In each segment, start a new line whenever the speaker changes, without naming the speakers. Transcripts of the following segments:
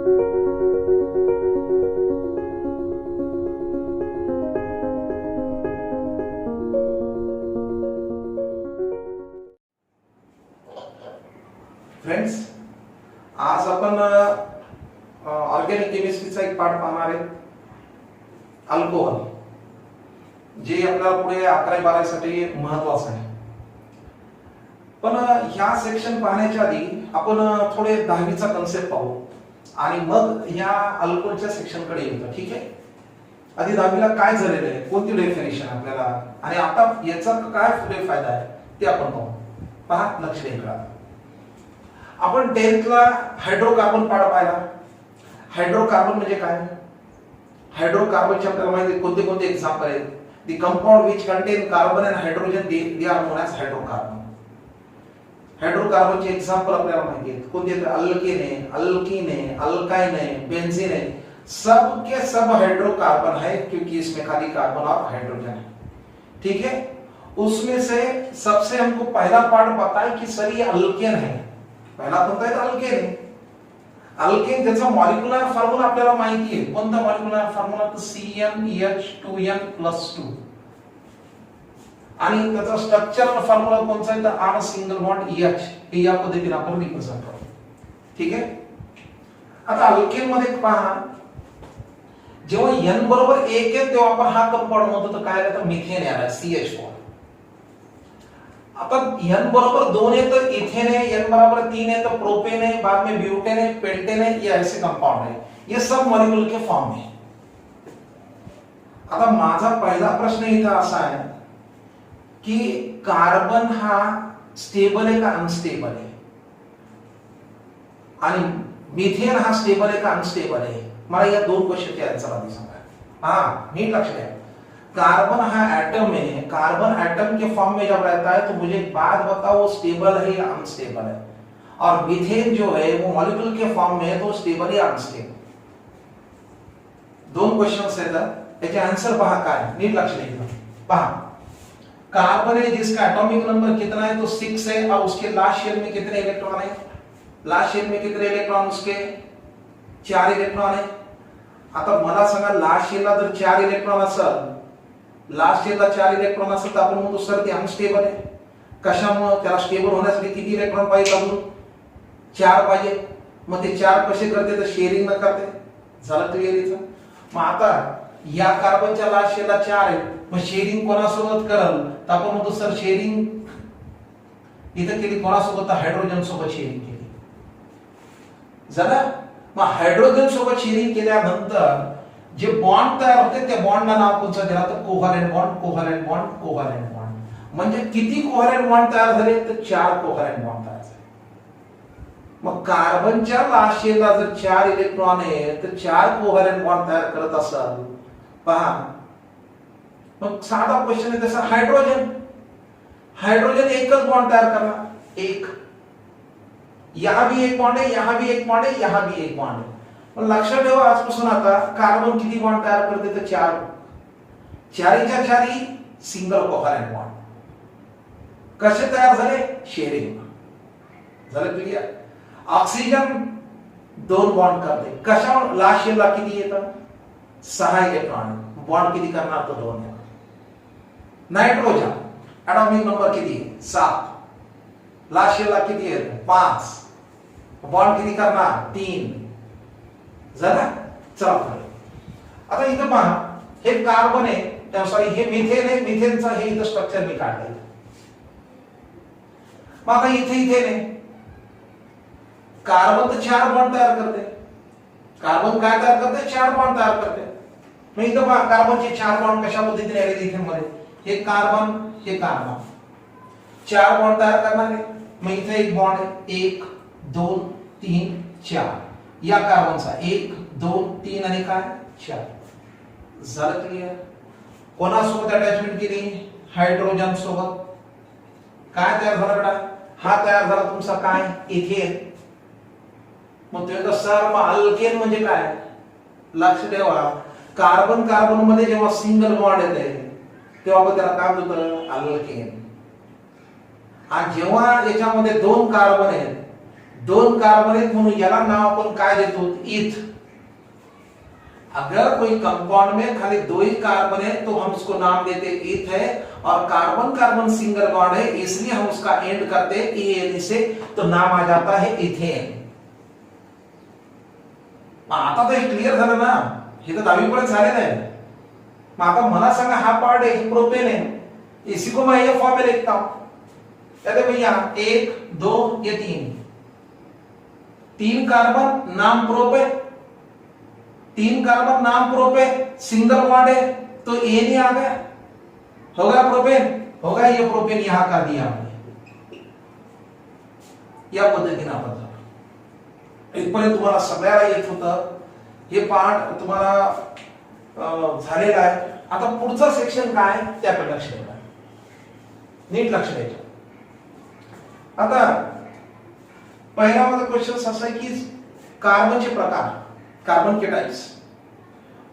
Friends, आज आपण organic केमिस्ट्रीचा एक पार्ट पाहणार आहे, अल्कोहोल, जे आपल्याला पुढे 11-12 साठी महत्त्वाचं आहे. पण ह्या सेक्शन पाहण्याच्या आधी आपण थोडे 10वीचा कन्सेप्ट पाहू आणि मग ह्या अल्कोहोलच्या सेक्शनकडे येऊ. ठीक आहे? आधी 10वीला काय झालेलं आहे, कोणती डेफिनेशन आपल्याला, आणि आता याचा काय पुढे फायदा आहे ते आपण पाहू. पहा, लक्ष द्या. आपण 10thला हायड्रोकार्बन पार्ट पाहिला. हायड्रोकार्बन म्हणजे काय? हायड्रोकार्बनचे आपल्याला माहिती कोणते कोणते एक्झाम्पल आहेत. The compound which contain carbon and hydrogen they are known as hydrocarbon. हायड्रोकार्बनचे एक्झाम्पल आपल्याला माहिती आहेत. कोणते आहेत? अल्केन है, अल्कीन है, अल्काइन है, बेंजीन है. सब के सब हाइड्रोकार्बन है क्योंकि इसमें खाली कार्बन और हाइड्रोजन है. ठीक है? उसमें से सबसे हमको पहला पार्ट पता है कि सर ये अल्केन है. पहला कोणता आहे? अल्केन आहे. अल्केन त्याचा मॉलिक्युलर फॉर्म्युला आपल्याला माहिती आहे. कोणता मॉलिक्युलर फॉर्म्युला? तर CnH2n+2. आणि त्याचा स्ट्रक्चरल फॉर्म्युला कोणता आहे? तर आर सिंगल बॉन्ड H. हे या पद्धतीने आपण रिप्रेझेंट करतो. ठीक आहे? आता अल्केन मध्ये पहा, जेव्हा n बरोबर 1 आहे तेव्हा आपण हा कंपाऊंड म्हणतो. तर काय आहे? तर मिथेन आहे, CH4. आता n बराबर 2 है तो इथेन है, n बराबर 3 है तो प्रोपेन है, बाद में ब्यूटेन है, पेंटेन है. ये ऐसे कंपाउंड है. ये सब मॉलिक्यूल के फॉर्म में. आता माझा पहिला प्रश्न इथं असा आहे की कार्बन हा स्टेबल आहे का अनस्टेबल आहे, आणि मिथेन हा स्टेबल है का अनस्टेबल है? मला या दोन क्वेश्चन के आंसर आधी सांगा. हाँ, नीट लक्ष्य है. कार्बन हा एटम है. कार्बन एटम के फॉर्म में जब रहता है तो मुझे एक बात बताओ, वो स्टेबल है या अनस्टेबल है? और मीथेन जो है वो मॉलिक्यूल के फॉर्म में है, तो स्टेबल या अनस्टेबल? दोन क्वेश्चंस आहेत. त्याचे आंसर पहा काय, नीट लक्ष द्या. पहा, कार्बन है जिसका एटॉमिक नंबर कितना है? तो 6 है. और उसके लास्ट शेल में कितने इलेक्ट्रॉन है? लास्ट शेल में कितने इलेक्ट्रॉन? उसके 4 इलेक्ट्रॉन है. आता मला सांगा, लास्ट शेलला जर 4 इलेक्ट्रॉन असेल, लास्ट शेलला 4 इलेक्ट्रॉन असेल तर आपण म्हणतो सर ते अनस्टेबल आहे. कशामुळे? त्याला स्टेबल होण्यासाठी किती इलेक्ट्रॉन पाहिजे? अजून 4 पाहिजे. मग ते 4 कसे करते? तर शेअरिंग न करते. झालं क्लिअर इथं? मग आता या कार्बनच्या लास्ट शेलला 4 आहे, मग शेअरिंग कोणासोबत करल? तर आपण म्हणतो सर शेअरिंग इथं केली कोणासोबत? हायड्रोजन सोबत शेअरिंग केली. झालं? मग हायड्रोजन सोबत शेअरिंग केल्यानंतर जे बॉन्ड तयार होते त्या बॉन्डला नाव कोणतं दिलं? तर covalent bond, covalent bond, covalent bond. म्हणजे किती कोव्हॅलेंट बॉन्ड तयार झाले? तर 4 कोव्हॅलेंट बॉन्ड तयार झाले. मग कार्बनच्या लास्ट शेलला जर 4 इलेक्ट्रॉन आहे तर 4 कोव्हॅलेंट बॉन्ड तयार करत असाल. पहा, मग साधा क्वेश्चन आहे तसा. हायड्रोजन, हायड्रोजन एकच बॉन्ड तयार करणार. एक, यहां भी एक बॉन्ड है, यहां भी एक बॉन्ड है, यहां भी एक बॉन्ड है. पण लक्षात ठेवा, आजपासून आता कार्बन किती बॉन्ड तयार करते? तर 4. 4च्या 4 सिंगल कोव्हॅलेंट बॉन्ड. कसे तयार झाले? शेअरिंग. झालं क्लिअर? ऑक्सिजन 2 बॉन्ड करते. कशावर? लास्ट शेलला किती येतं? 6 इलेक्ट्रॉन. बॉन्ड किती करणार? तर 2 येणार. नायट्रोजन एटॉमिक नंबर किती? 7. लास्ट शेलला किती येतं? 5. बॉन्ड किती करणार? 3. झालं? चला आता इथं पहा, हे कार्बन आहे, सॉरी हे मिथेन आहे. मिथेनचा हे इथं स्ट्रक्चर मी काढलंय. मग आता इथे इथेन आहे. कार्बन तर 4 बॉन्ड तयार करते. कार्बन काय तयार करते? 4 बॉन्ड तयार करते. मग इथं पहा, कार्बनचे 4 बॉन्ड कशा पद्धतीने आले इथेन मध्ये? हे कार्बन, हे कार्बन, 4 बॉन्ड तयार करणार आहे. मग इथे एक बॉन्ड आहे. 1 2 3 4. या कार्बनचा 1 2 3 आणि काय? 4. झालं क्लिअर? कोणासोबत अटॅचमेंट केली? हायड्रोजन सोबत. काय तयार झालं बेटा? हा तयार झाला तुमचा काय? इथेन. मग तुम्ही सर मग अल्केन म्हणजे काय? लक्ष ठेवा, कार्बन कार्बन मध्ये जेव्हा सिंगल बॉन्ड येते तेव्हा आपण त्याला काय म्हणतो? अल्केन. आणि जेव्हा याच्यामध्ये 2 कार्बन आहेत, दोन कार्बन आहेत म्हणून याला नाव आपण काय देतो, ईथ। अगर कोई कंपाउंड में खाली दो ही कार्बन है तो हम उसको नाम देते ईथ है, और कार्बन कार्बन सिंगल बॉन्ड है इसलिए हम उसका एंड करते एन से, तो नाम आ जाता है इथेन। आता तर क्लिअर झालं ना, हे तर 10वी पर्यंत झालेलं आहे। मग आता मला सांगा हा पार्ट है प्रोपेन है, इसी को मैं ये फॉर्म में लिखता हूं, कहते भैया 1 2 ये 3 कार्बन नाम प्रोपेन, 3 कार्बन नाम प्रोपेन, सिंगल बॉन्ड है तो एन ही आ गया, हो गया प्रोपेन, हो गया ये प्रोपेन यहां कर दिया हमने। या पद्धतीने आपण इथपर्यंत तुम्हाला सगळ्याला येत होतं, हे पार्ट तुम्हाला झालेला आहे। आता पुढचा सेक्शन काय त्याकडे लक्ष द्या, नीट लक्ष द्यायचं। आता पहिला माझा क्वेश्चन असा आहे की कार्बनचे प्रकार, कार्बन के types,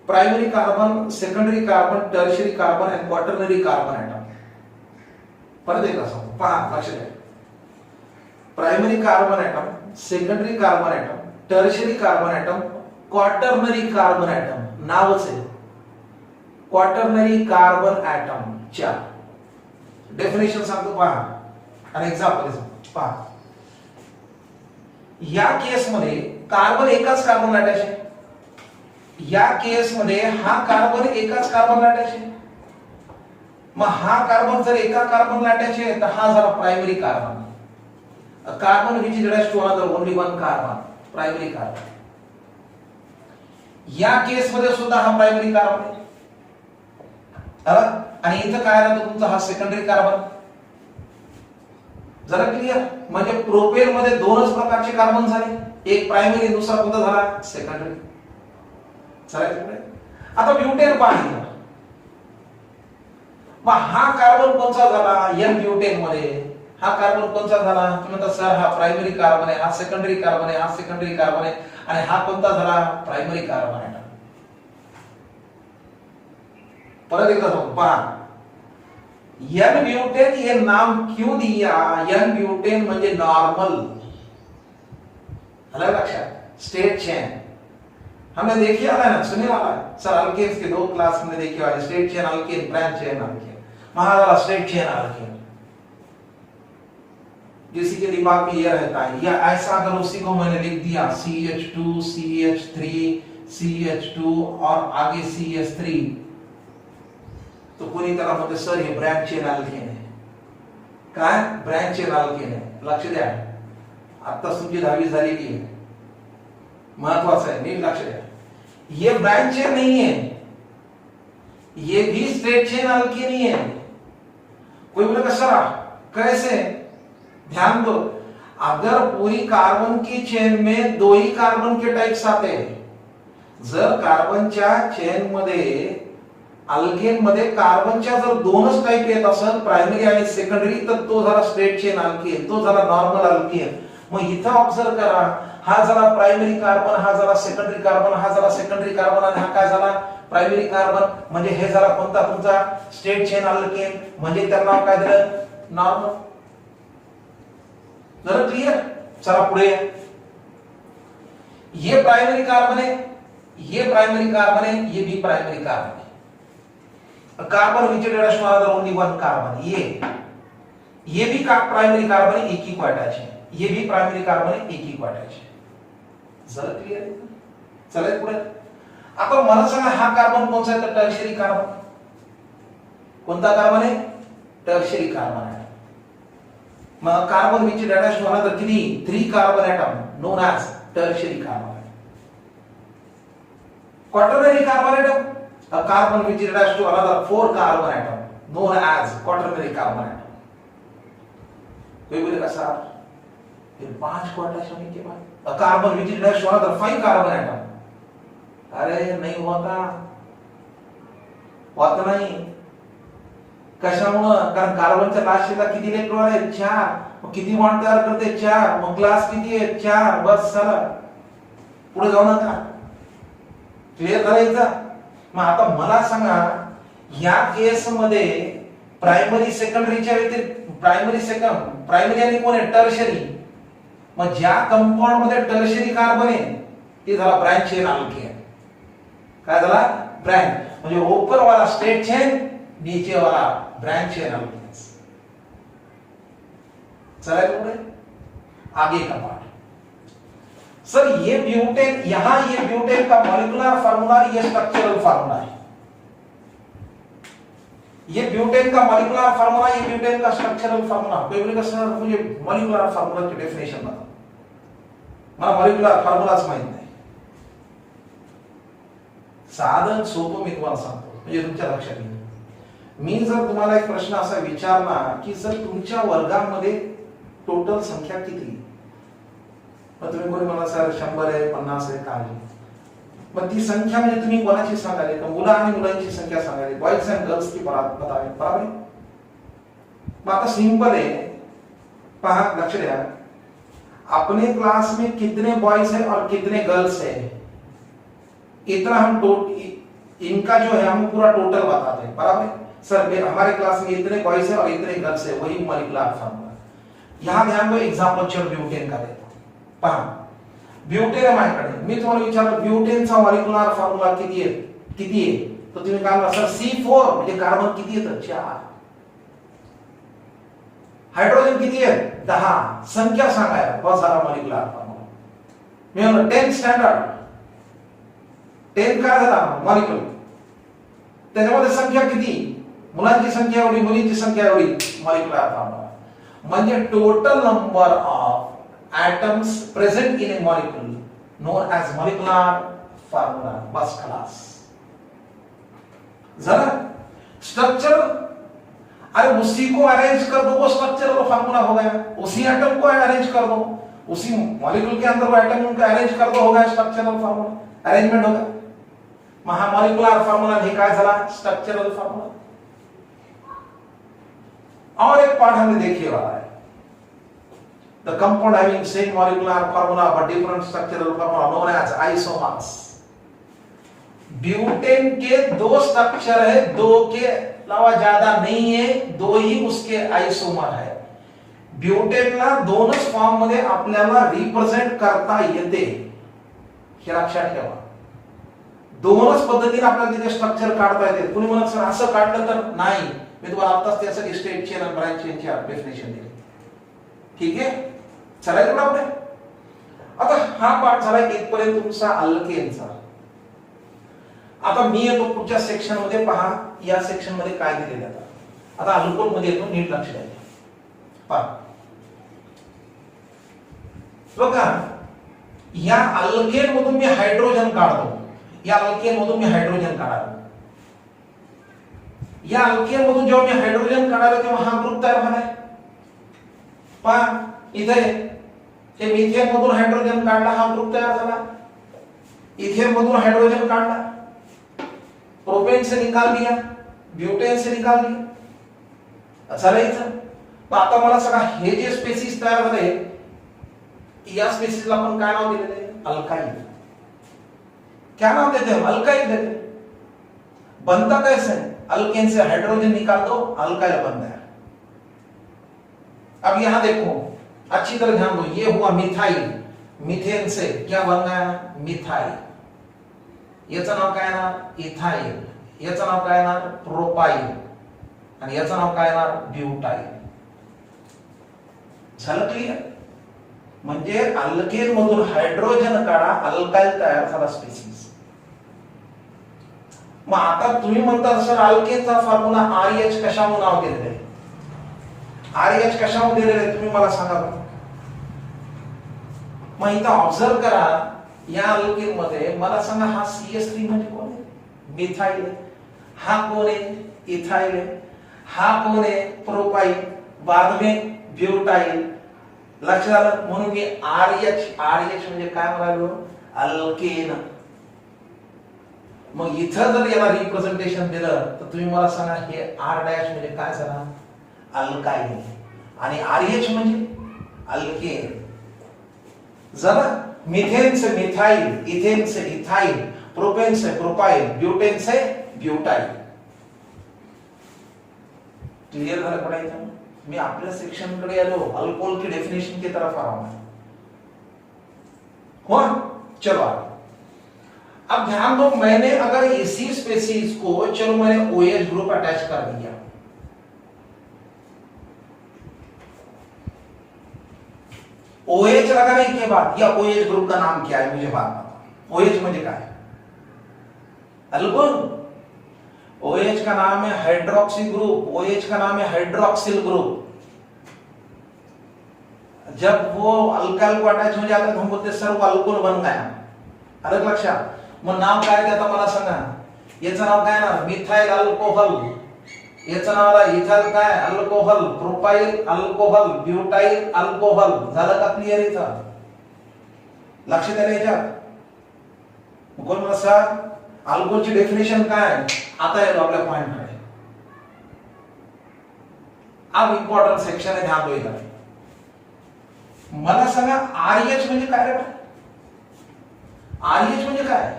primary carbon, secondary carbon, tertiary carbon and quaternary carbon atom. परत एकदा सांगतो, पहा लक्ष द्या। Primary carbon atom, secondary carbon atom, tertiary carbon atom, quaternary carbon atom, नावच आहे क्वाटर्नरी कार्बन एटम। च्या डेफिनेशन सांगतो पहा आणि एक्झाम्पल पहा। या केस मध्ये कार्बन एकाच कार्बन अटॅच आहे, या केस मध्ये हा कार्बन एकाच कार्बन अटॅच आहे। मग हा कार्बन जर एका कार्बनला अटॅच आहे तर हा झाला primary carbon. Carbon which is attached to another only one carbon, primary carbon. या केस मध्ये सुद्धा हा प्राइमरी कार्बन आहे, आणि इथं काय राहतो तुमचा हा सेकंडरी कार्बन। जरा क्लिअर, म्हणजे प्रोपेन मध्ये दोनच प्रकारचे कार्बन झाले, एक प्राइमरी दुसरा कोणता झाला सेकंडरी। आता ब्युटेन पाहिलं, मग हा कार्बन कोणता झाला एन ब्युटेन मध्ये, हा कार्बन कोणता झाला, तुम्ही म्हणता सर हा प्राइमरी कार्बन आहे, हा सेकंडरी कार्बन आहे, हा सेकंडरी कार्बन आहे, आणि हा कोणता झाला प्राइमरी कार्बन आहे। परत एकदा सांगतो पहा, एन ब्यूटेन ये नाम क्यों दिया, एन ब्यूटेन म्हणजे नॉर्मल, अलग लक्षात, स्टेट चेन हमने देखी वाला है ना, सुने वाला है सर, अल्केन्स के 2 क्लास में देखी वाले, straight chain alkane, branch chain alkane, महावाला स्टेट चेन अल्केन। किसी के दिमाग में यह रहता है, या ऐसा अगर उसी को मैंने लिख दिया CH2 CH3 CH2 और आगे CH3, तो कोणी त्याला म्हणते सर हे ब्रँच चेन अल्केन आहे। काय ब्रँच चेन अल्केन आहे, लक्ष द्या, आता तुमची 10वी झालेली आहे, महत्वाचं आहे, नीट लक्ष द्या। ये ब्रँच चेन नहीं है, ये भी स्ट्रेट चेन अल्केन ही है। कोई बोलेगा सर कैसे, ध्यान दो, अगर पूरी कार्बन की चेन में 2 ही कार्बन के टाइप्स आते हैं, जर कार्बनच्या चेन मध्ये अल्केन मध्ये कार्बनच्या जर 2च टाइप येत असेल, प्राइमरी आणि सेकंडरी, तर तो झाला स्ट्रेट चेन अल्केन, तो झाला नॉर्मल अल्केन। मग इथं ऑब्झर्व करा, हा झाला प्राइमरी कार्बन, हा झाला सेकंडरी कार्बन, हा झाला सेकंडरी कार्बन, आणि हा काय झाला प्राइमरी कार्बन, म्हणजे हे झाला कोणता तुमचा स्ट्रेट चेन अल्केन, म्हणजे त्यांना काय दिलं नॉर्मल। जरा क्लियर, चला पुढे। ये प्राइमरी कार्बन है, ये प्राइमरी कार्बन है, ये भी प्राइमरी कार्बन है। Carbon which is attached to another only one carbon, ये भी प्राइमरी कार्बन है, एक ही को अटैच है, ये भी प्राइमरी कार्बन है, एक ही को अटैच है। जरा क्लियर है, चला पुढे। आता मला सांगा हा कार्बन कोणता आहे, तर टर्शियरी कार्बन। कोणता कार्बन आहे, टर्शियरी कार्बन आहे। मग carbon which is attached to another 3 carbon atom known as tertiary carbon. Quaternary carbon atom, a carbon which is attached to another 4 carbon atom known as quaternary carbon atom। कोई बोलेगा sir फिर 5 को attach होने के बाद a carbon which is attached to another 5 carbon atom, अरे नहीं होता, होत नाही। कशामुळे, कारण कार्बनच्या लास्टला किती इलेक्ट्रॉन आहेत 4, मग किती बॉन्ड तयार करते 4, मग ग्लास किती आहे 4, बस चला पुढे जाऊ नका। क्लिअर झालं इथं? मग आता मला सांगा, या केस मध्ये प्राइमरी सेकंडरीच्या व्यतिरिक्त प्राइमरी आणि कोण आहे टर्शियरी, मग ज्या कंपाऊंड मध्ये टर्शियरी कार्बन आहे ते झाला ब्रँच चेन अल्केन. काय झाला? ब्रँच. म्हणजे ऊपर वाला स्ट्रेट चेन, नीचे वाला ब्रँच चेन अल्केन. चला पुढे आगे का पार्ट. सर ये ब्यूटेन, यहां ये ब्यूटेन का मॉलिक्यूलर फार्मूला, ये स्ट्रक्चरल फार्मूला है. ये ब्यूटेन का मॉलिक्यूलर फार्मूला, ये ब्यूटेन का स्ट्रक्चरल फार्मूला. कोई बोलेगा सर मुझे मॉलिक्यूलर फार्मूला की डेफिनेशन बता. मला मॉलिक्यूलर फार्मूलाच माहित नाही. साधन सोपं मी तुम्हाला सांगतो म्हणजे तुमच्या लक्षात येईल. मी जर तुम्हाला एक प्रश्न असा विचारला की सर तुमच्या वर्गामध्ये टोटल संख्या किती, मग तुम्ही कोणी मला सर 100 आहे 50 आहे काय, मग ती संख्या म्हणजे तुम्ही कोणाची सांगाले, तर मुलं आणि मुलांची संख्या सांगाले, बॉयज अँड गर्ल्स की बतावे. बराबर. मग आता सिंपल आहे, पहा लक्ष द्या. अपने क्लास में कितने बॉयज है और कितने गर्ल्स है, इतना हम इनका जो है हम पूरा टोटल बताते हैं. बराबर. सर हमारे क्लास में इतने बॉयज है और इतने गर्ल्स है, वही मॉलिक्यूलर फार्मूला. यहां ध्यान दो, एग्जांपल चल ब्यूटेन का देतो. पहा ब्यूटेन आहे माझ्याकडे, मी तुम्हाला विचारलं ब्यूटेनचा मॉलिक्यूलर फार्मूला किती आहे, किती आहे, तर तुम्ही काय म्हणता सर C4 म्हणजे कार्बन किती येतं 4. हायड्रोजन किती आहे 10. संख्या सांगायला बस झाला मॉलिक्यूलर फार्मूला. मी म्हणलं 10 स्टँडर्ड, 10 काय झाला मॉलिक्यूल, त्याच्यामध्ये संख्या किती, मुलांची संख्या एवढी, मुलींची संख्या एवढी, मॉलिक्यूलर फार्मूला. म्हणजे total number of atoms present in a molecule known as molecular formula. बस खलास जरा. स्ट्रक्चर, अरे उसी को अरेंज कर दो, वो स्ट्रक्चरल फार्मूला हो गया. उसी एटम को अरेंज कर दो, उसी मॉलिक्यूल के अंदर वो एटम उनका अरेंज कर दो, हो गया स्ट्रक्चरल फार्मूला, अरेंजमेंट होगा. महा मॉलिक्यूलर फार्मूला हे काय झाला स्ट्रक्चरल फार्मूला. और एक पार्ट हमने देखे वाला है, the compound having same molecular formula but different structural formula known as isomers. Butane के दो स्ट्रक्चर है, दो के अलावा ज्यादा नहीं है, दो ही उसके आइसोमर है. ब्यूटेनला दोनच फॉर्म मध्ये आपल्याला रिप्रेझेंट करता येते, हे लक्षात ठेवा. दोनच पद्धतीने आपल्याला तिथे स्ट्रक्चर काढता येते. कुणी म्हणत सर असं काढलं तर नाही, मी तुम्हाला आताच त्यासाठी स्ट्रेट चेन आणि ब्रँच चेनची डेफिनेशन दिली. ठीक आहे, चला इकडे पुढे. आता हा पार्ट झाला इथपर्यंत तुमचा अल्केनचा. आता मी येतो पुढच्या सेक्शन मध्ये. पहा या सेक्शन मध्ये काय दिलेलं आहे. आता अल्कोहोल मध्ये येतो, नीट लक्ष द्या. पहा बघा, या अल्केन मधून मी हायड्रोजन काढतो, या अल्केन मधून मी हायड्रोजन काढालो. या अल्केन मधून जेव्हा मी हायड्रोजन काढालो तेव्हा हा ग्रुप तयार झालाय. पहा इथे हे मिथेन मधून हायड्रोजन काढला, हा ग्रुप तयार झाला. इथेन मधून हायड्रोजन काढला, प्रोपेन से निकाल दिया, ब्यूटेन से निकाल दिया. चला इथं मग आता मला सांगा, हे जे स्पेसिस तयार झाले, या स्पेसिसला आपण काय नाव दिलेले, अल्काइल. क्या नाम देते हैं, अल्काइल देते. बनता कैसे, अल्केन से हाइड्रोजन निकाल दो, अल्काइल बन गया. अब यहां देखो अच्छी तरह ध्यान दो, ये हुआ मिथाइल, मिथेन से क्या बन गया मिथाइल. याचं नाव काय येणार इथाइल, याचं नाव काय येणार प्रोपाइल, आणि याचं नाव काय येणार ब्यूटाइल. झालं क्लिअर. म्हणजे अल्केन मधून हायड्रोजन काढा, अल्काइल तयार झाला स्पीसीज. मग आता तुम्ही म्हणता सर अल्केनचा फॉर्म्युला RH कशामुळे नाव दिलेलं आहे, RH कशामुळे दिलेलं आहे तुम्ही मला सांगा. मग इथं ऑब्झर्व करा, या अल्केन मध्ये मला सांगा हा CH3 म्हणजे कोण आहे, मिथाइल आहे. हा कोण आहे इथाइल आहे. हा कोण आहे प्रोपाइल, बाद में ब्यूटाइल. लक्षात आलं. म्हणून मी RH म्हणजे काय म्हणालो अल्केन. मग इथं जर याला रिप्रेझेंटेशन दिलं तर तुम्ही मला सांगा हे R डॅश म्हणजे काय झाला अल्काइल, आणि RH म्हणजे अल्केन. जरा मिथेन से मिथाइल, इथेन से इथाइल, प्रोपेन से प्रोपाइल, ब्यूटेन से ब्यूटाइल. क्लियर झालं पडायचं. मी आपल्या सेक्शन कडे आलो, अल्कोहोल की डेफिनेशन की तरफ आ रहा हूं. हुआ? चलो आगे। अब ध्यान दो, मैंने अगर इसी स्पेसीज को, चलो मैंने OH ग्रुप अटैच कर दिया, OH लगाने के बाद, या OH ग्रुप का नाम क्या है मुझे बात बताओ। OH मुझे क्या है? अल्कोहल। OH का नाम है हाइड्रोक्सी ग्रुप, OH का नाम है हाइड्रोक्सिल ग्रुप। जब वो अल्कोहल को अटैच हो जाता है तो हम बोलते सर वो अल्कोहल बन गया। अलग लक्षात, मग नाव काय त्याचं मला सांगा, याचं नाव काय ना, मिथाइल अल्कोहल, याचं नाव आहे इथाइल काय alcohol, propyl alcohol, butyl alcohol. झालं का क्लिअर? इथं लक्ष द्या याच्यात। कोण मला सांग अल्कोहलची डेफिनेशन काय? आता येतो आपल्या पॉइंट कडे। अब इम्पॉर्टंट सेक्शन आहे, ध्यान दो इथं। मला सांगा RH म्हणजे काय रे? RH म्हणजे काय?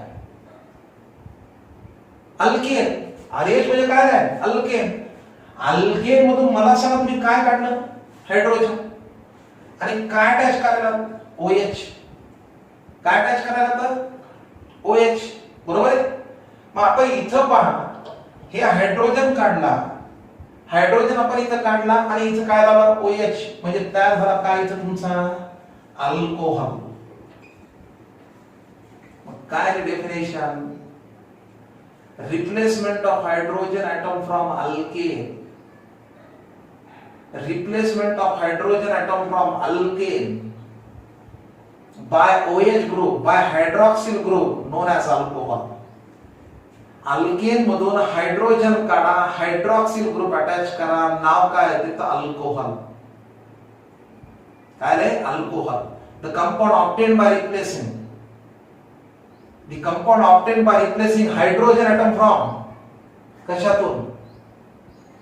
अल्केन। RH म्हणजे काय आहे? अल्केन। अल्केन मधून मला सांगा तुम्ही काय काढलं? हायड्रोजन। आणि काय अटॅच करायला? OH। काय अटॅच करायला तर? OH, बरोबर आहे? मग आपण इथं पहा, हे हायड्रोजन काढला, हायड्रोजन आपण इथं काढला आणि इथं काय लावला? OH, म्हणजे तयार झाला काय इथं तुमचा? अल्कोहल। मग काय definition? replacement of hydrogen atom from alkane, replacement of hydrogen atom from alkane by OH group, by hydroxyl group known as alcohol. Alkane मधून हायड्रोजन काढा, हायड्रोक्सिल ग्रुप अटॅच करा, नाव काय तिथं? अल्कोहल। काय रे? Alcohol. The compound obtained by replacing, the compound obtained by replacing hydrogen atom from कशातून?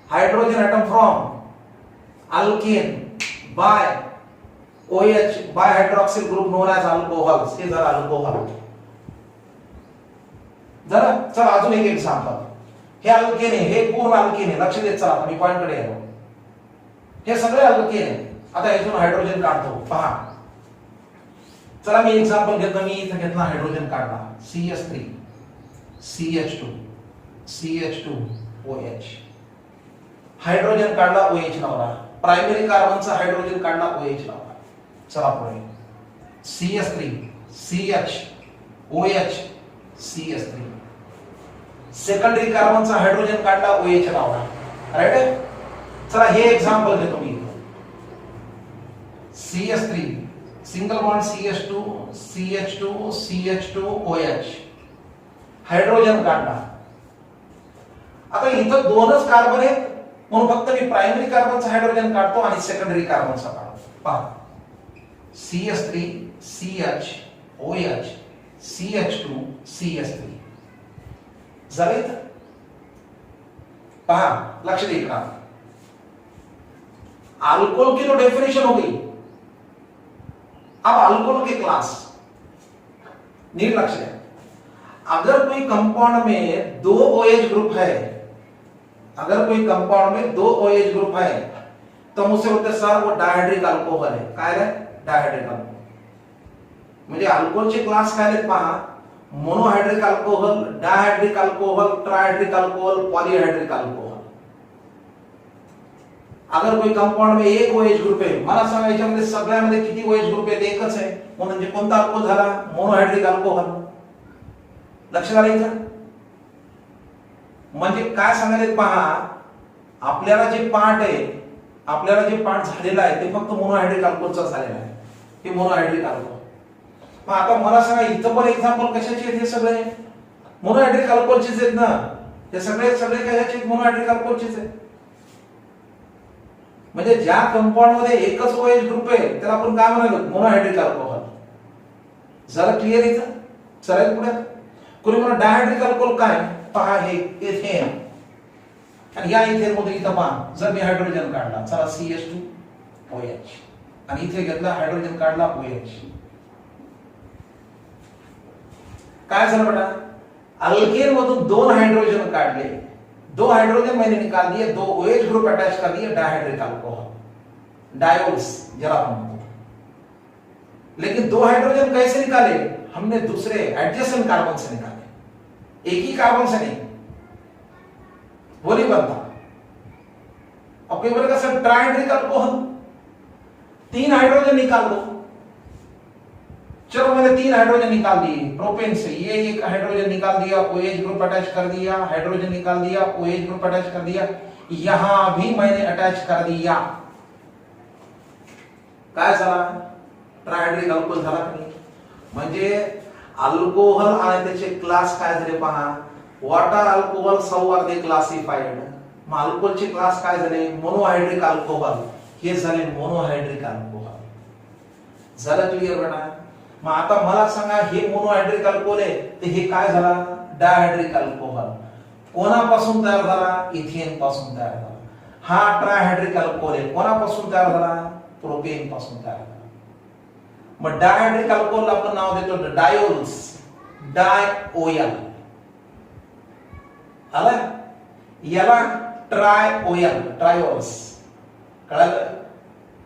hydrogen atom from alkane by OH, by hydroxyl group known as alcohol. हे जरा अल्कोहल। जरा चला अजून एक एक्झाम्पल। हे अल्केन आहे, हे पूर्ण अल्केन आहे, लक्ष देत चला, मी पॉइंट कडे येतो। हे सगळे अल्केन आहे। आता यातून हायड्रोजन काढतो, पहा। चला मी एक्झाम्पल घेतो, मी इथे घेतला हायड्रोजन काढला, CH3 CH2 CH2 OH, hydrogen काढला, OH लावला, प्रायमरी कार्बनचा हायड्रोजन काढला, OH लावला। चला पुढे CH3 CH OH CH3, secondary कार्बनचा हायड्रोजन काढला, OH लावला, राईट आहे? चला हे एक्झाम्पल घेतो मी, CH3 single bond CH2 CH2 CH2 OH, hydrogen काढला। आता इथं दोनच कार्बन आहेत म्हणून फक्त मी प्रायमरी कार्बनचा हायड्रोजन काढतो आणि सेकंडरी कार्बनचा काढतो। पहा CH3 CH OH CH2 CH3 झाले। पहा लक्ष देना, अल्कोहल की तो डेफिनेशन हो गई। अब अल्कोहल के क्लास नीट लक्ष्य है। अगर कोई कंपाउंड में दो OH ग्रुप है, अगर कोई कंपाउंड में दो OH ग्रुप है तो हम उसे बोलते सर वो डायहाइड्रिक अल्कोहल है। काय रे? डायहाइड्रिक अल्कोहल। म्हणजे अल्कोहलचे क्लास काय आहेत पहा, monohydric alcohol, dihydric alcohol, trihydric alcohol, polyhydric alcohol. अगर कोई कंपाउंड में एक OH ग्रुप आहे, मला सांगा याच्यामध्ये सगळ्यामध्ये किती OH ग्रुप आहेत? एकच आहे, म्हणजे कोणता अल्कोहल झाला? Monohydric alcohol. लक्षात आलं इथं? म्हणजे काय सांगायला पहा, आपल्याला जे पार्ट आहे, आपल्याला जे पार्ट झालेला आहे ते फक्त मोनोहाइड्रिक अल्कोहलचा झालेला आहे, हे मोनोहाइड्रिक अल्कोहल। मग आता मला सांगा इथं पण एक्झाम्पल कशाचे आहेत? हे सगळे मोनोहाइड्रिक अल्कोहलचेच आहेत ना, हे सगळे कशाचे आहेत? मोनोहाइड्रिक अल्कोहलचेच आहेत। म्हणजे ज्या कंपाउंड मध्ये एकच OH ग्रुप आहे त्याला आपण काय म्हणालो? Monohydric alcohol. जरा क्लिअर इथं? चला पुढे, कोणी म्हणा डायहाइड्रिक अल्कोहल काय? पहा हे इथेन, आणि या इथेन मध्ये इथं पहा, जर मी हायड्रोजन काढला, चला CH2 OH, आणि इथे घेतला हायड्रोजन काढला, OH, काय झालं बेटा? अल्केन मधून दोन हाइड्रोजन काढले, दो हाइड्रोजन मैंने निकाल दिए, दो OH ग्रुप अटैच कर दिए, डायहाइड्रिक अल्कोहल, डायोल्स जरा हम। लेकिन 2 हाइड्रोजन कैसे निकाले? हमने दूसरे एडजेसेंट कार्बन से निकाले, एक ही कार्बन से नहीं, वो नहीं बनता। अब कोई बोलेगा सर ट्राइहाइड्रिक अल्कोहल 3 हाइड्रोजन निकाल दो। चलो मैंने 3 हाइड्रोजन निकाल दिए प्रोपेन से, ये एक हाइड्रोजन निकाल दिया, OH ग्रुप अटैच कर दिया, हाइड्रोजन निकाल दिया, OH ग्रुप अटैच कर दिया, यहां भी मैंने अटैच कर दिया, काय झाला? ट्रायहायड्रिक अल्कोहल झाला की नाही? म्हणजे अल्कोहल आणि त्याचे क्लास काय झाले पहा, वॉटर अल्कोहल सौ आर दे क्लासिफाइड। मग अल्कोहलचे क्लास काय झाले? मोनोहायड्रिक अल्कोहल, हे झाले मोनोहायड्रिक अल्कोहल। झालं क्लिअर बेटा? मग आता मला सांगा, हे मोनोहायड्रिक अल्कोहल आहे, तर हे काय झाला? डायहायड्रिक अल्कोहल। कोणापासून तयार झाला? इथेन पासून तयार झाला। हा ट्रायहायड्रिक अल्कोहल आहे, कोणापासून तयार झाला? प्रोपेन पासून तयार झाला। मग डायहायड्रिक अल्कोहल आपण नाव देतो डायोल्स, डायओएल आला, याला ट्रायओएल, ट्रायोल्स, कळलं?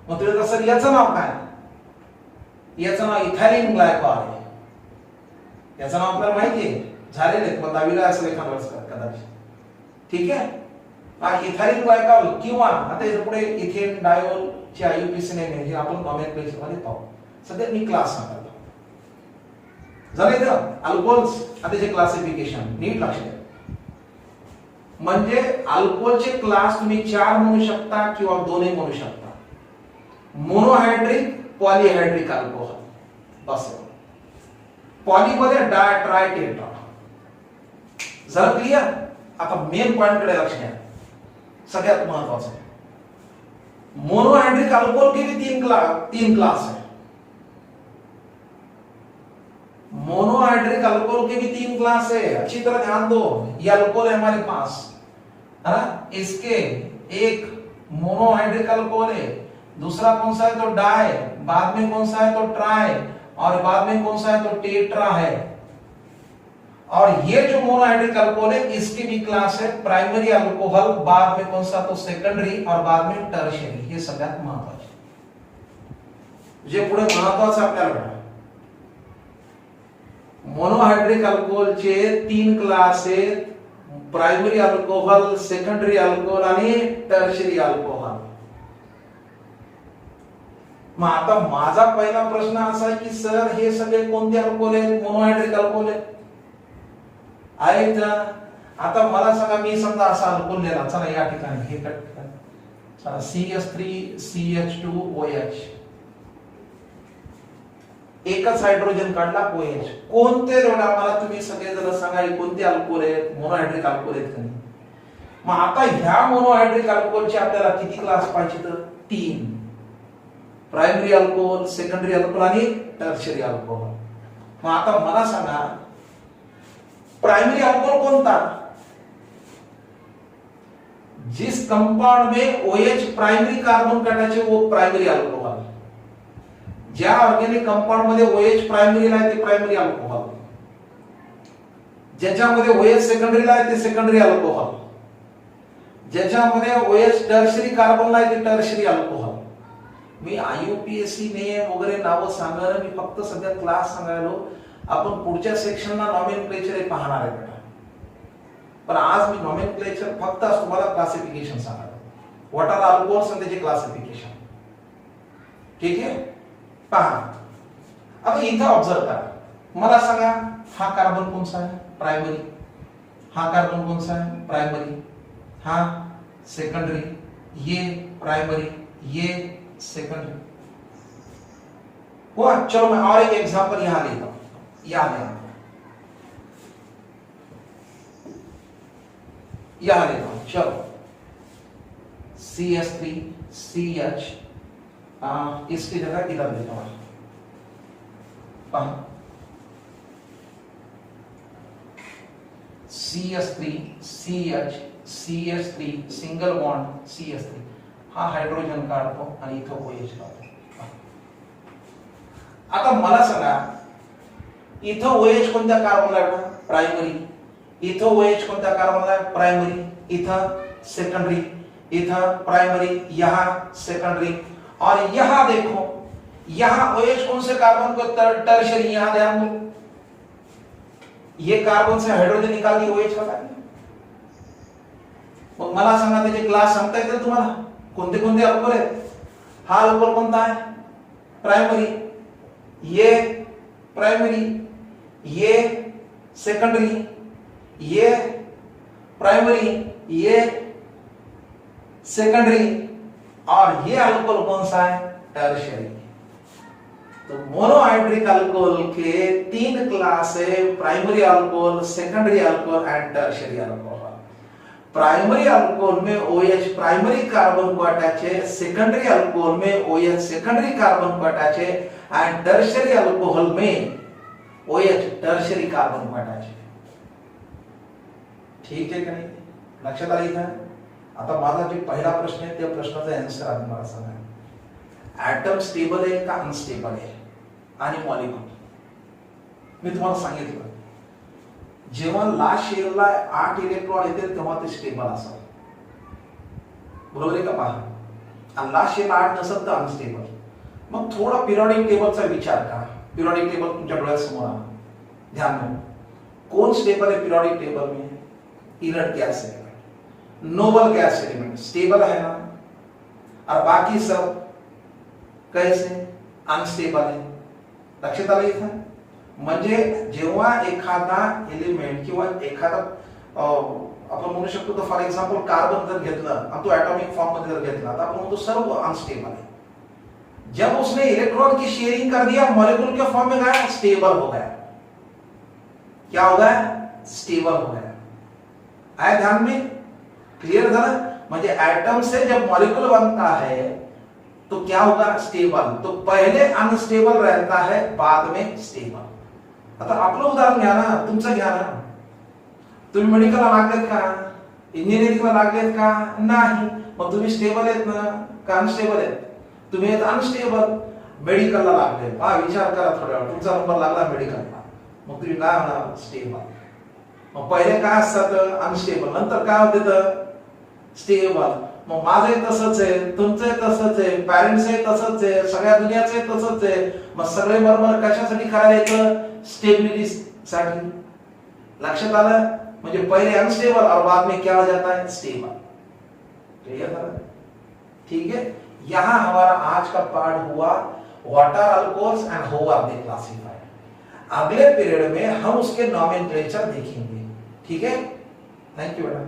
मग तुम्ही कसं, याचं नाव काय? याचं नाव इथायलिन ग्लायकॉल आहे। याचं नाव आपल्याला माहिती आहे, झालेले मग 10वीला असेल एखाद्या वेळेस कदाचित, ठीक आहे? इथायलिन ग्लायकॉल किंवा आता याच्या पुढे इथेन डायोल ची आययुपीसी नेम हे आपण नॉमेनक्लेचर मध्ये पाहू। सध्या मी क्लास सांगतो, झाले तर अल्कोहोल्स आणि त्याचे क्लासिफिकेशन नीट लक्ष द्या। म्हणजे अल्कोहोलचे क्लास तुम्ही 4 म्हणू शकता किंवा 2 म्हणू शकता, मोनोहायड्रिक, पॉलीहायड्रिक अल्कोहल, बस। पॉली मध्ये डाय, ट्राय, टेट्रा। झालं क्लिअर? आता मेन पॉइंट कडे लक्ष द्या, सगळ्यात महत्वाचं आहे। मोनोहायड्रिक अल्कोहल के भी 3 क्लास है। मोनोहाइड्रिक अल्कोहल के भी 3 क्लास है, अच्छी तरह ध्यान दो। ये अल्कोहल है हमारे पास, है ना? इसके एक मोनोहाइड्रिक अल्कोहल है, दूसरा कौन सा है? तो डाई, बाद में कौन सा है? तो ट्राई, और बाद में कौन सा है? तो टेट्रा है। और ये जो मोनोहाइड्रिक अल्कोहल है, इसकी भी क्लास है प्राइमरी अल्कोहल, बाद में कौन सा? तो सेकंडरी, और बाद में टर्शियरी। हे सगळ्यात महत्वाचे, जे पुढे महत्वाचं आपल्याला मोनोहायड्रिक अल्कोहलचे 3 क्लास आहेत, प्रायमरी अल्कोहल, सेकंडरी अल्कोहल आणि टर्शियरी अल्कोहल। मग आता माझा पहिला प्रश्न असा आहे की सर हे सगळे कोणते अल्कोहल आहेत? मोनोहायड्रिक अल्कोहल आहेत। आता मला सांगा, मी समजा असा अल्कोहल लिहिला, चला या ठिकाणी हे कट करा, चला CH3CH2OH, एकच हायड्रोजन काढला OH। कोणते जोडा मला तुम्ही सगळे जण सांगा, कोणते अल्कोहल आहेत? मोनोहायड्रिक अल्कोहल आहेत का नाही? मग आता ह्या मोनोहायड्रिक अल्कोहलचे आपल्याला किती क्लास पाहिजे? तर 3, प्रायमरी अल्कोहल, सेकंडरी अल्कोहल आणि टर्शियरी अल्कोहल। मग आता मला सांगा, प्राइमरी अल्कोहल कौन था? जिस कंपाउंड में OH प्राइमरी कार्बन काढायचे वो प्राइमरी अल्कोहल। ज्या ऑर्गेनिक कंपाउंड मध्ये OH प्राइमरीला आहे ते प्राइमरी अल्कोहल, ज्याच्यामध्ये OH सेकंडरीला आहे ते सेकंडरी अल्कोहल, ज्याच्यामध्ये OH टर्शियरी कार्बनला आहे ते टर्शियरी अल्कोहल। मी IUPAC ने वगैरे नाव सांगणार, मी फक्त सध्या क्लास सांगायलो। आपण पुढच्या सेक्शनला नॉमेनक्लेचर हे पाहणार आहे बेटा, पण आज मी नॉमेनक्लेचर फक्त तुम्हाला क्लासिफिकेशन सांगणार, व्हॉट आर अल्कोहल्स आणि त्याचे क्लासिफिकेशन, ठीक आहे? पहा, अब इथं ऑब्जर्व करा, मला सांगा हा कार्बन कोणता आहे? प्राइमरी। हा कार्बन कोणता आहे? प्राइमरी। हा सेकंडरी, ये प्राइमरी, ये सेकंडरी। हुआ? चलो मैं और एक एग्जांपल यहां लेता हूं, यहां लेता हूं, चलो CH3CH, इसकी जगह इधर लेता हूं, CH3CH, CH3 single bond CH3, हा हायड्रोजन काढतो आणि इथं OH लावतो। आता मला सांगा, इथं OH कोणत्या कार्बनला आहे? प्राइमरी। इथं OH कोणत्या कार्बनला आहे? प्राइमरी। इथं सेकंडरी, इथं प्राइमरी, यहां सेकंडरी, और यहां देखो यहां OH कौन से कार्बन को टर्शरी, यहां ध्यान दो, ये कार्बन से हायड्रोजन निकाल दी, OH का काय? मग मला सांगा त्याचे क्लास सांगता येतील तुम्हाला कोणते कोणते अल्कोहोल आहेत? हा अल्कोहोल कोणता आहे? प्राइमरी, ये प्राइमरी, ये सेकेंडरी, ये प्राइमरी, ये सेकेंडरी, और ये अल्कोहल कौन सा है? टर्शियरी। तो मोनोहाइड्रिक अल्कोहल के 3 क्लास है, primary alcohol, secondary alcohol end tertiary alcohol. Primary alcohol में OH प्राइमरी कार्बन को अटैच है, सेकेंडरी अल्कोहल में OH सेकेंडरी कार्बन को अटैच है, एंड टर्शियरी अल्कोहल में OH टर्शियरी कार्बन को अटैच है। ठीक आहे का नाही? लक्षात आलं इथं? आता माझा जो पहिला प्रश्न आहे त्या प्रश्नाचा आन्सर आम्ही मला सांगा, ऍटम स्टेबल आहे का अनस्टेबल आहे आणि मॉलिक्यूल? मी तुम्हाला सांगितलं जेव्हा लास्ट शेअरला 8 इलेक्ट्रॉन येते तेव्हा ते स्टेबल असावं, बरोबर आहे का? पहा, आणि लास्ट शेअरला 8 नसेल तर अनस्टेबल। मग थोडा पिरियोडिक टेबलचा विचार करा, पिरियोडिक टेबल तुमच्या डोळ्यासमोर आहे, ध्यान दो, कौन स्टेबल है पिरियोडिक टेबल में? Inert gas element, noble gas element stable है ना, और बाकी सब कैसे अनस्टेबल है। लक्षात आलं इथं? म्हणजे जेव्हा एखादा एलिमेंट किंवा एखादा आपण म्हणू शकतो, तर फॉर एक्झाम्पल कार्बन जर घेतलं आणि तो ॲटॉमिक फॉर्म मध्ये जर घेतला तर आपण म्हणतो सर्व अनस्टेबल है। जब उसने इलेक्ट्रॉन की शेयरिंग कर दिया, मॉलिक्यूल के फॉर्म में गया, स्टेबल हो गया। क्या हो गया? स्टेबल हो गया। आया ध्यान में? क्लियर झालं? म्हणजे एटम से जब मॉलिक्यूल बनता है तो क्या होगा? स्टेबल। तो पहले अनस्टेबल रहता है, बाद में स्टेबल। आता आपलं उदाहरण घ्या ना, तुमचं घ्या ना, तुम्ही मेडिकलला लागलेत का? इंजिनिअरिंगला लागलेत का? नाही। मग तुम्ही स्टेबल आहेत ना का अनस्टेबल आहेत? तुम्ही अनस्टेबल। मेडिकलला लागले, पहा विचार करा थोड्या वेळ, तुमचा नंबर लागला मेडिकलला, मग तुम्ही काय होणार? स्टेबल। मग पहिले काय असतात? अनस्टेबल, नंतर काय होते तर स्टेबल। मग माझे तसंच आहे, तुमचे तसंच आहे, पॅरेंट्सचे तसंच आहे, सगळ्या दुनियाचे तसंच आहे। मग सगळे बरोबर कशासाठी करायला येतं? स्टेबिलिटी साठी। लक्षात आलं? म्हणजे पहिले अनस्टेबल और बाद में क्या हो जाता है? स्टेबल। क्लियर है? ठीक है। यहां हमारा आज का पार्ट हुआ what are alcohols and how are they classified. अगले पीरियड में हम उसके नॉमेनक्लेचर देखेंगे। ठीक है, थैंक यू बेटा।